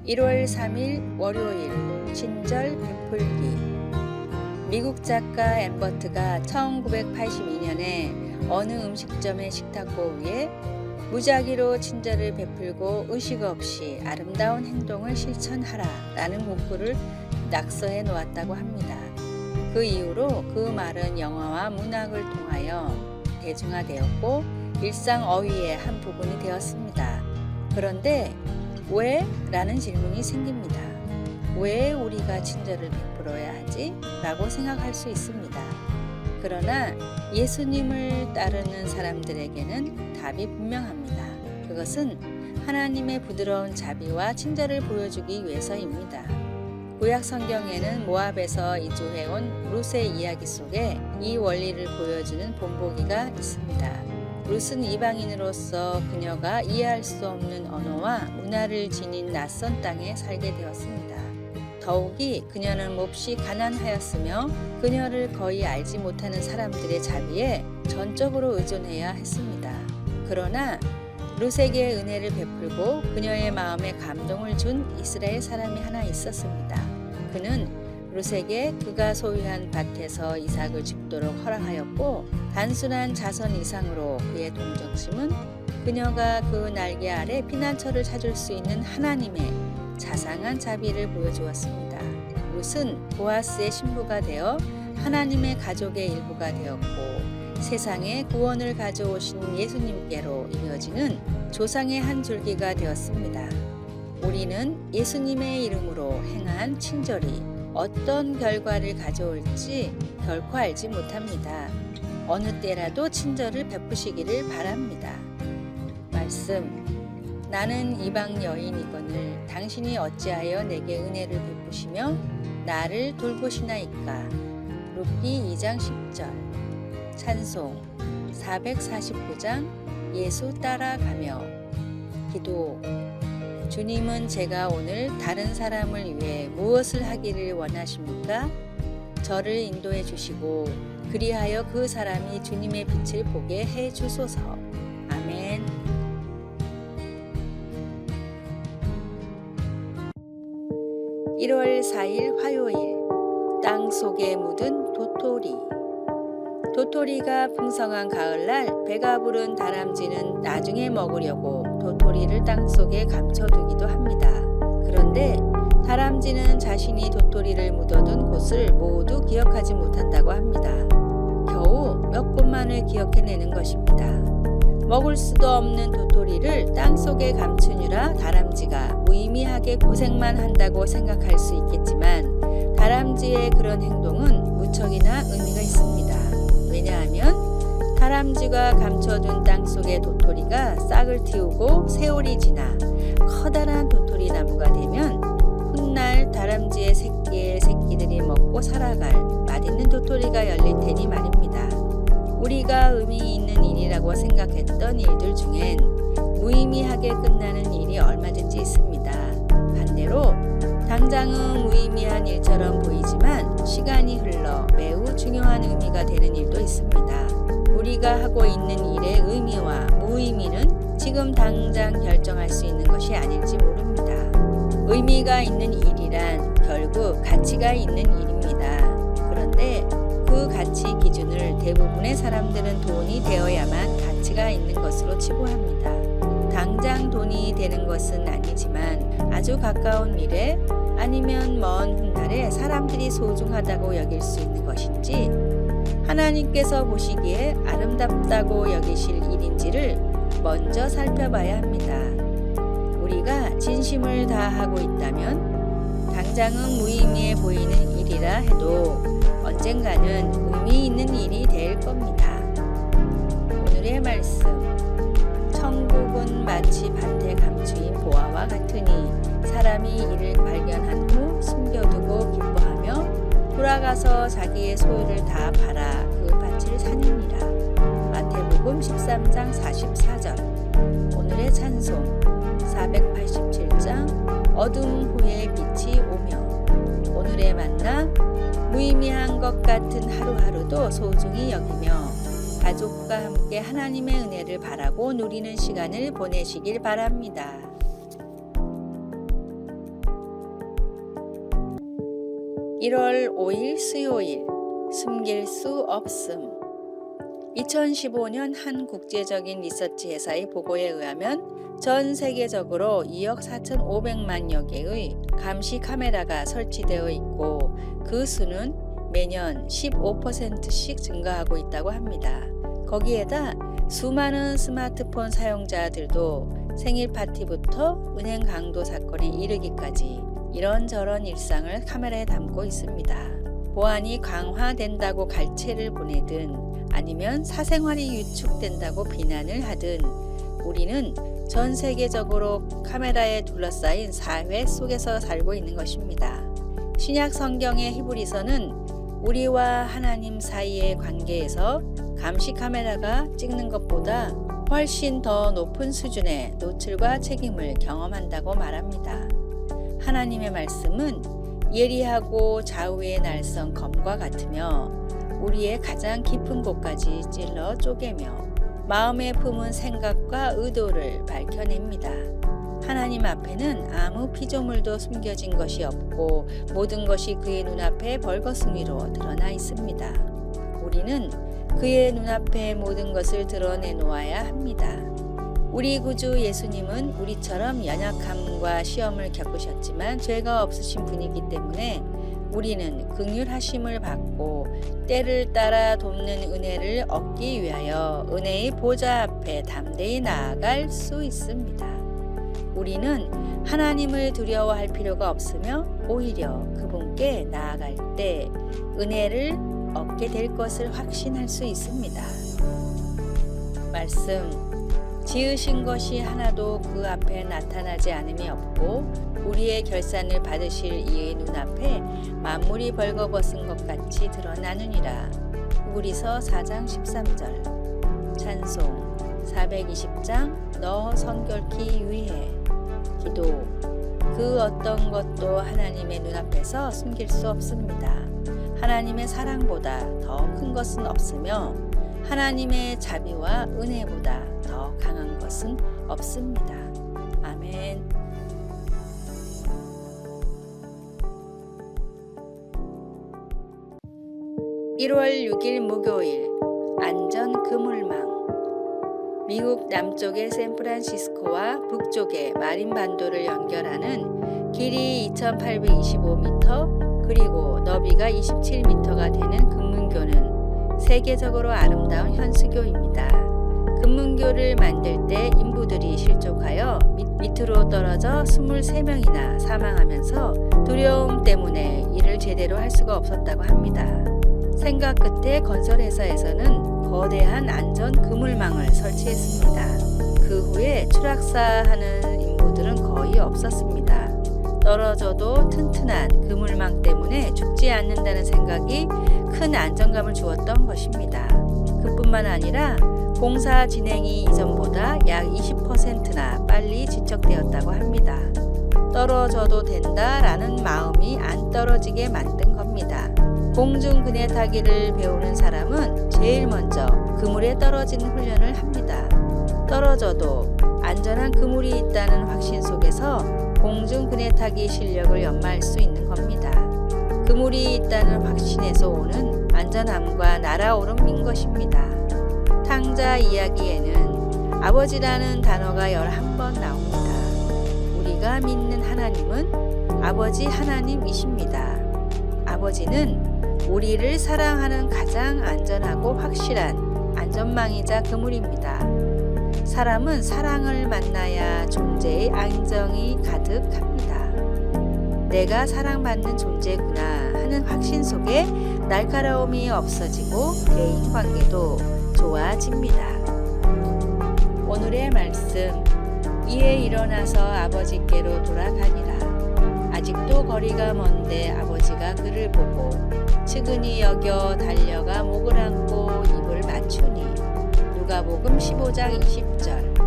1월 3일 월요일 친절 베풀기. 미국 작가 엠버트가 1982년에 어느 음식점의 식탁보 위에 무작위로 친절을 베풀고 의식 없이 아름다운 행동을 실천하라 라는 문구를 낙서해 놓았다고 합니다. 그 이후로 그 말은 영화와 문학을 통하여 대중화되었고 일상 어휘의 한 부분이 되었습니다. 그런데 왜? 라는 질문이 생깁니다. 왜 우리가 친절을 베풀어야 하지? 라고 생각할 수 있습니다. 그러나 예수님을 따르는 사람들에게는 답이 분명합니다. 그것은 하나님의 부드러운 자비와 친절을 보여주기 위해서입니다. 구약 성경에는 모압에서 이주해온 룻의 이야기 속에 이 원리를 보여주는 본보기가 있습니다. 룻은 이방인으로서 그녀가 이해할 수 없는 언어와 문화를 지닌 낯선 땅에 살게 되었습니다. 더욱이 그녀는 몹시 가난하였으며 그녀를 거의 알지 못하는 사람들의 자비에 전적으로 의존해야 했습니다. 그러나 룻에게 은혜를 베풀고 그녀의 마음에 감동을 준 이스라엘 사람이 하나 있었습니다. 그는 룻에게 그가 소유한 밭에서 이삭을 죽도록 허락하였고 단순한 자선 이상으로 그의 동정심은 그녀가 그 날개 아래 피난처를 찾을 수 있는 하나님의 자상한 자비를 보여주었습니다. 룻은 보아스의 신부가 되어 하나님의 가족의 일부가 되었고 세상에 구원을 가져오신 예수님께로 이어지는 조상의 한 줄기가 되었습니다. 우리는 예수님의 이름으로 행한 친절이 어떤 결과를 가져올지 결코 알지 못합니다. 어느 때라도 친절을 베푸시기를 바랍니다. 말씀. 나는 이방 여인이거늘 당신이 어찌하여 내게 은혜를 베푸시며 나를 돌보시나이까. 룻기 2장 10절. 찬송 449장 예수 따라가며. 기도. 주님은 제가 오늘 다른 사람을 위해 무엇을 하기를 원하십니까? 저를 인도해 주시고 그리하여 그 사람이 주님의 빛을 보게 해 주소서. 아멘. (1월 4일) 화요일. 땅 속에 묻은 도토리. 도토리가 풍성한 가을날 배가 부른 다람쥐는 나중에 먹으려고 도토리를 땅속에 감춰두기도 합니다. 그런데 다람쥐는 자신이 도토리를 묻어둔 곳을 모두 기억하지 못한다고 합니다. 겨우 몇 곳만을 기억해내는 것입니다. 먹을 수도 없는 도토리를 땅속에 감추느라 다람쥐가 무의미하게 고생만 한다고 생각할 수 있겠지만 다람쥐의 그런 행동은 무척이나 의미가 있습니다. 왜냐하면 다람쥐가 감춰둔 땅속의 도토리가 싹을 틔우고 세월이 지나 커다란 도토리 나무가 되면 훗날 다람쥐의 새끼들이 먹고 살아갈 맛있는 도토리가 열릴 테니 말입니다. 우리가 의미 있는 일이라고 생각했던 일들 중엔 무의미하게 끝나는 일이 얼마든지 있습니다. 반대로 당장은 무의미한 일처럼 보이지만 시간이 흘러 매우 중요한 의미가 되는 일도 있습니다. 우리가 하고 있는 일의 의미와 무의미는 지금 당장 결정할 수 있는 것이 아닐지 모릅니다. 의미가 있는 일이란 결국 가치가 있는 일입니다. 그런데 그 가치 기준을 대부분의 사람들은 돈이 되어야만 가치가 있는 것으로 치부합니다. 당장 돈이 되는 것은 아니지만 아주 가까운 미래 아니면 먼 훗날에 사람들이 소중하다고 여길 수 있는 것인지 하나님께서 보시기에 아름답다고 여기실 일인지를 먼저 살펴봐야 합니다. 우리가 진심을 다하고 있다면 당장은 무의미해 보이는 일이라 해도 언젠가는 의미 있는 일이 될 겁니다. 오늘의 말씀. 천국은 마치 밭에 감추인 보화와 같으니 사람이 이를 발견한 후 숨겨두고 기뻐하며 돌아가서 자기의 소유를 다 팔아 그 밭을 사느니라. 마태복음 13장 44절. 오늘의 찬송 487장 어둠 후에 빛이 오며. 오늘의 만나. 무의미한 것 같은 하루하루도 소중히 여기며 가족과 함께 하나님의 은혜를 바라고 누리는 시간을 보내시길 바랍니다. 1월 5일 수요일 숨길 수 없음. 2015년 한 국제적인 리서치 회사의 보고에 의하면 전 세계적으로 2억 4,500만여 개의 감시 카메라가 설치되어 있고 그 수는 매년 15%씩 증가하고 있다고 합니다. 거기에다 수많은 스마트폰 사용자들도 생일 파티부터 은행 강도 사건에 이르기까지 이런저런 일상을 카메라에 담고 있습니다. 보안이 강화된다고 갈채를 보내든 아니면 사생활이 유축된다고 비난을 하든 우리는 전 세계적으로 카메라에 둘러싸인 사회 속에서 살고 있는 것입니다. 신약 성경의 히브리서는 우리와 하나님 사이의 관계에서 감시 카메라가 찍는 것보다 훨씬 더 높은 수준의 노출과 책임을 경험한다고 말합니다. 하나님의 말씀은 예리하고 좌우의 날선 검과 같으며 우리의 가장 깊은 곳까지 찔러 쪼개며 마음에 품은 생각과 의도를 밝혀냅니다. 하나님 앞에는 아무 피조물도 숨겨진 것이 없고 모든 것이 그의 눈앞에 벌거숭이로 드러나 있습니다. 우리는 그의 눈앞에 모든 것을 드러내놓아야 합니다. 우리 구주 예수님은 우리처럼 연약함과 시험을 겪으셨지만 죄가 없으신 분이기 때문에 우리는 긍휼하심을 받고 때를 따라 돕는 은혜를 얻기 위하여 은혜의 보좌 앞에 담대히 나아갈 수 있습니다. 우리는 하나님을 두려워할 필요가 없으며 오히려 그분께 나아갈 때 은혜를 얻게 될 것을 확신할 수 있습니다. 말씀. 지으신 것이 하나도 그 앞에 나타나지 않음이 없고 우리의 결산을 받으실 이의 눈앞에 만물이 벌거벗은 것 같이 드러나느니라. 히브리서 4장 13절. 찬송 420장 너 성결케 위해. 기도. 그 어떤 것도 하나님의 눈앞에서 숨길 수 없습니다. 하나님의 사랑보다 더 큰 것은 없으며 하나님의 자비와 은혜보다 더 강한 것은 없습니다. 아멘. (1월 6일) 목요일 안전 그물망. 미국 남쪽의 샌프란시스코와 북쪽의 마린 반도를 연결하는 길이 2,825m 그리고 너비가 27m가 되는 금문교는 세계적으로 아름다운 현수교입니다. 금문교를 만들 때 인부들이 실족하여 밑으로 떨어져 23명이나 사망하면서 두려움 때문에 일을 제대로 할 수가 없었다고 합니다. 생각 끝에 건설회사에서는 거대한 안전 그물망을 설치했습니다. 그 후에 추락사하는 인부들은 거의 없었습니다. 떨어져도 튼튼한 그물망 때문에 죽지 않는다는 생각이 큰 안정감을 주었던 것입니다. 그뿐만 아니라 공사 진행이 이전보다 약 20%나 빨리 진척되었다고 합니다. 떨어져도 된다라는 마음이 안 떨어지게 만든 겁니다. 공중 그네 타기를 배우는 사람은 제일 먼저 그물에 떨어지는 훈련을 합니다. 떨어져도 안전한 그물이 있다는 확신 속에서 공중 그네 타기 실력을 연마할 수 있는 겁니다. 그물이 있다는 확신에서 오는 안전함과 날아오름인 것입니다. 탕자 이야기에는 아버지라는 단어가 11번 나옵니다. 우리가 믿는 하나님은 아버지 하나님이십니다. 아버지는 우리를 사랑하는 가장 안전하고 확실한 안전망이자 그물입니다. 사람은 사랑을 만나야 존재의 안정이 가득합니다. 내가 사랑받는 존재구나 하는 확신 속에 날카로움이 없어지고 대인관계도 좋아집니다. 오늘의 말씀. 이에 일어나서 아버지께로 돌아가니라. 아직도 거리가 먼데 아버지가 그를 보고 측은히 여겨 달려가 목을 안고 입을 맞추니. 누가복음 15장 20절.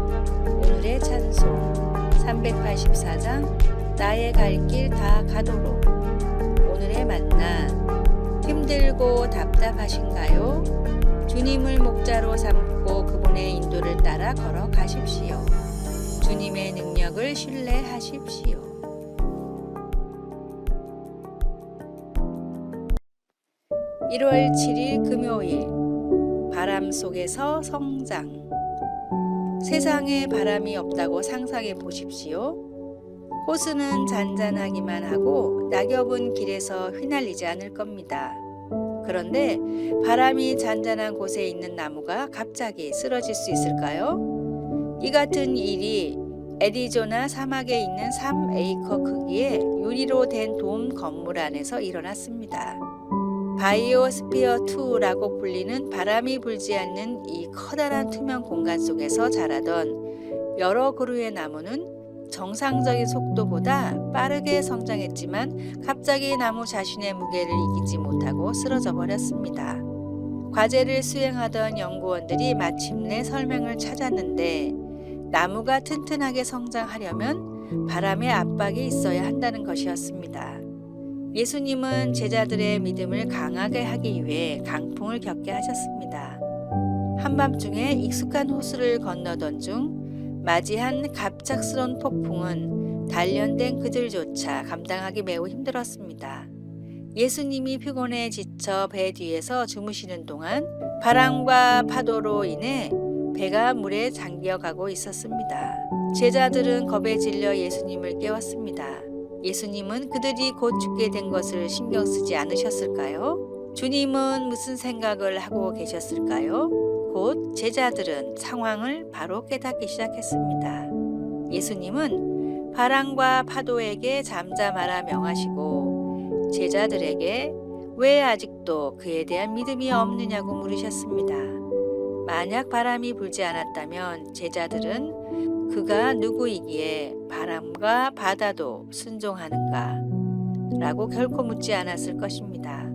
오늘의 찬송 384장 나의 갈 길 다 가도록. 오늘의 만나. 힘들고 답답하신가요? 주님을 목자로 삼고 그분의 인도를 따라 걸어가십시오. 주님의 능력을 신뢰하십시오. 1월 7일 금요일 바람 속에서 성장. 세상에 바람이 없다고 상상해 보십시오. 호수는 잔잔하기만 하고 낙엽은 길에서 휘날리지 않을 겁니다. 그런데 바람이 잔잔한 곳에 있는 나무가 갑자기 쓰러질 수 있을까요? 이 같은 일이 애리조나 사막에 있는 3에이커 크기의 유리로 된 돔 건물 안에서 일어났습니다. 바이오스피어 2라고 불리는 바람이 불지 않는 이 커다란 투명 공간 속에서 자라던 여러 그루의 나무는 정상적인 속도보다 빠르게 성장했지만 갑자기 나무 자신의 무게를 이기지 못하고 쓰러져 버렸습니다. 과제를 수행하던 연구원들이 마침내 설명을 찾았는데 나무가 튼튼하게 성장하려면 바람의 압박이 있어야 한다는 것이었습니다. 예수님은 제자들의 믿음을 강하게 하기 위해 강풍을 겪게 하셨습니다. 한밤중에 익숙한 호수를 건너던 중 맞이한 갑작스러운 폭풍은 단련된 그들조차 감당하기 매우 힘들었습니다. 예수님이 피곤에 지쳐 배 뒤에서 주무시는 동안 바람과 파도로 인해 배가 물에 잠겨가고 있었습니다. 제자들은 겁에 질려 예수님을 깨웠습니다. 예수님은 그들이 곧 죽게 된 것을 신경 쓰지 않으셨을까요? 주님은 무슨 생각을 하고 계셨을까요? 곧 제자들은 상황을 바로 깨닫기 시작했습니다. 예수님은 바람과 파도에게 잠잠하라 명하시고 제자들에게 왜 아직도 그에 대한 믿음이 없느냐고 물으셨습니다. 만약 바람이 불지 않았다면 제자들은 그가 누구이기에 바람과 바다도 순종하는가? 라고 결코 묻지 않았을 것입니다.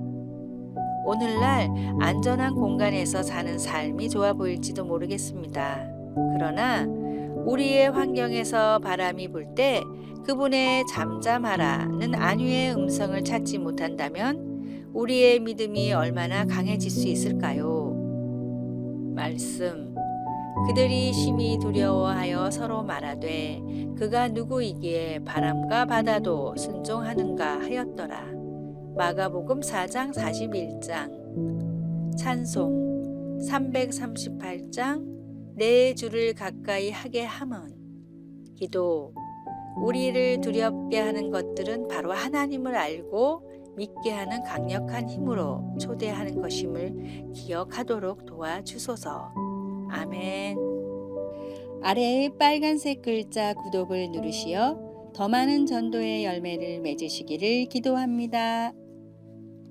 오늘날 안전한 공간에서 사는 삶이 좋아 보일지도 모르겠습니다. 그러나 우리의 환경에서 바람이 불 때 그분의 잠잠하라는 안위의 음성을 찾지 못한다면 우리의 믿음이 얼마나 강해질 수 있을까요? 말씀. 그들이 심히 두려워하여 서로 말하되 그가 누구이기에 바람과 바다도 순종하는가 하였더라. 마가복음 4장 41장. 찬송 338장 내 주를 가까이 하게 함은. 기도. 우리를 두렵게 하는 것들은 바로 하나님을 알고 믿게 하는 강력한 힘으로 초대하는 것임을 기억하도록 도와주소서. 아멘. 아래의 빨간색 글자 구독을 누르시어 더 많은 전도의 열매를 맺으시기를 기도합니다.